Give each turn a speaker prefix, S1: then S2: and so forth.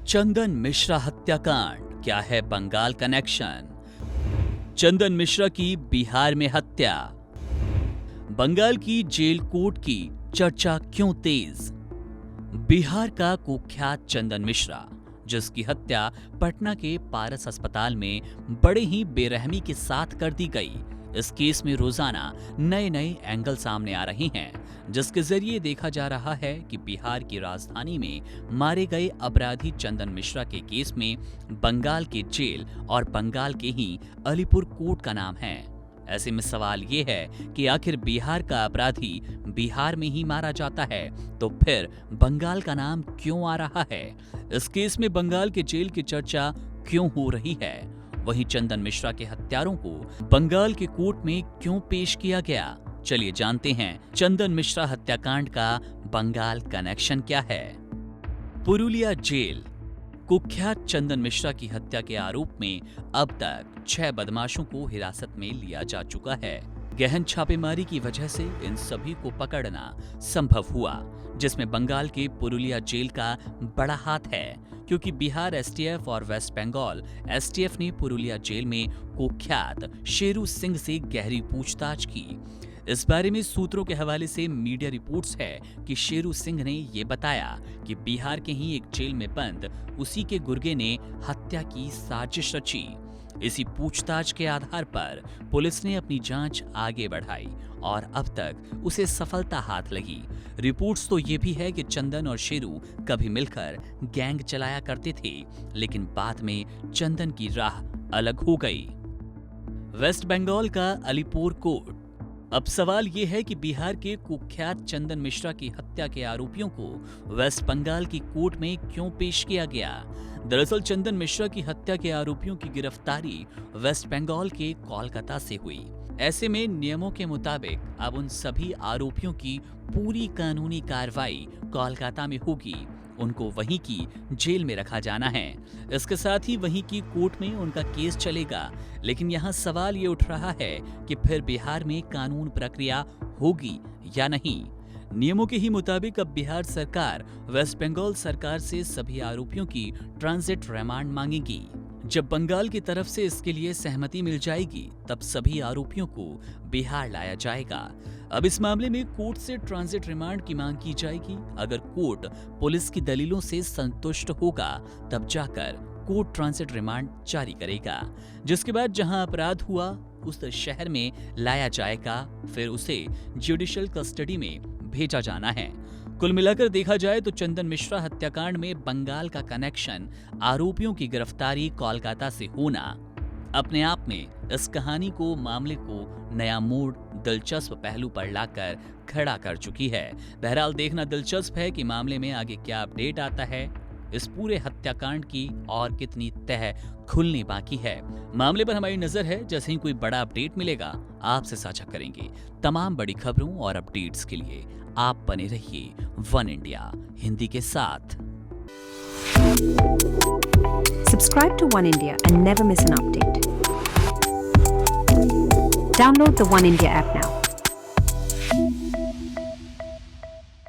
S1: चंदन मिश्रा हत्याकांड, क्या है बंगाल कनेक्शन? चंदन मिश्रा की बिहार में हत्या, बंगाल की जेल कोर्ट की चर्चा क्यों तेज? बिहार का कुख्यात चंदन मिश्रा, जिसकी हत्या पटना के पारस अस्पताल में बड़े ही बेरहमी के साथ कर दी गई। इस केस में रोजाना नए नए एंगल सामने आ रहे हैं, जिसके जरिए देखा जा रहा है कि बिहार की राजधानी में मारे गए अपराधी चंदन मिश्रा के केस में बंगाल के जेल और बंगाल के ही अलीपुर कोर्ट का नाम है। ऐसे में सवाल ये है कि आखिर बिहार का अपराधी बिहार में ही मारा जाता है, तो फिर बंगाल का नाम क्यों आ रहा है? इस केस में बंगाल के जेल की चर्चा क्यों हो रही है? वहीं चंदन मिश्रा के हत्यारों को बंगाल के कोर्ट में क्यों पेश किया गया? चलिए जानते हैं चंदन मिश्रा हत्याकांड का बंगाल कनेक्शन क्या है। पुरुलिया जेल। कुख्यात चंदन मिश्रा की हत्या के आरोप में अब तक 6 बदमाशों को हिरासत में लिया जा चुका है। गहन छापेमारी की वजह से इन सभी को पकड़ना संभव हुआ, जिसमें बंगाल के पुरुलिया जेल का बड़ा हाथ है, क्योंकि बिहार एसटीएफ और वेस्ट बंगाल एसटीएफ ने पुरुलिया जेल में कुख्यात शेरू सिंह से गहरी पूछताछ की। इस बारे में सूत्रों के हवाले से मीडिया रिपोर्ट्स है कि शेरू सिंह ने ये बताया कि बिहार के ही एक जेल में बंद उसी के गुर्गे ने हत्या की साजिश रची। इसी पूछताछ के आधार पर पुलिस ने अपनी जांच आगे बढ़ाई और अब तक उसे सफलता हाथ लगी। रिपोर्ट्स तो ये भी है कि चंदन और शेरू कभी मिलकर गैंग चलाया करते थे, लेकिन बाद में चंदन की राह अलग हो गई। वेस्ट बंगाल का अलीपुर कोर्ट। अब सवाल ये है कि बिहार के कुख्यात चंदन मिश्रा की हत्या के आरोपियों को वेस्ट बंगाल की कोर्ट में क्यों पेश किया गया? दरअसल चंदन मिश्रा की हत्या के आरोपियों की गिरफ्तारी वेस्ट बंगाल के कोलकाता से हुई। ऐसे में नियमों के मुताबिक अब उन सभी आरोपियों की पूरी कानूनी कार्रवाई कोलकाता में होगी। उनको वहीं की जेल में रखा जाना है। इसके साथ ही वहीं की कोर्ट में उनका केस चलेगा। लेकिन यहाँ सवाल ये उठ रहा है कि फिर बिहार में कानून प्रक्रिया होगी या नहीं। नियमों के ही मुताबिक अब बिहार सरकार वेस्ट बंगाल सरकार से सभी आरोपियों की ट्रांजिट रिमांड मांगेगी। जब बंगाल की तरफ से इसके लिए सहमति मिल जाएगी, तब सभी आरोपियों को बिहार लाया जाएगा। अब इस मामले में कोर्ट से ट्रांजिट रिमांड की मांग की जाएगी। अगर कोर्ट पुलिस की दलीलों से संतुष्ट होगा, तब जाकर कोर्ट ट्रांजिट रिमांड जारी करेगा, जिसके बाद जहां अपराध हुआ उस शहर में लाया जाएगा, फिर उसे जुडिशियल कस्टडी में भेजा जाना है। कुल मिलाकर देखा जाए तो चंदन मिश्रा हत्याकांड में बंगाल का कनेक्शन, आरोपियों की गिरफ्तारी कोलकाता से होना अपने आप में इस कहानी को, मामले को नया मोड़, दिलचस्प पहलू पर लाकर खड़ा कर चुकी है। बहरहाल देखना दिलचस्प है कि मामले में आगे क्या अपडेट आता है। इस पूरे हत्याकांड की और कितनी तह खुलनी बाकी है, मामले पर हमारी नजर है। जैसे ही कोई बड़ा अपडेट मिलेगा, आपसे साझा करेंगे। तमाम बड़ी खबरों और अपडेट्स के लिए आप बने रहिए वन इंडिया हिंदी के साथ।
S2: Subscribe to One India and never miss an update. Download the One India app now.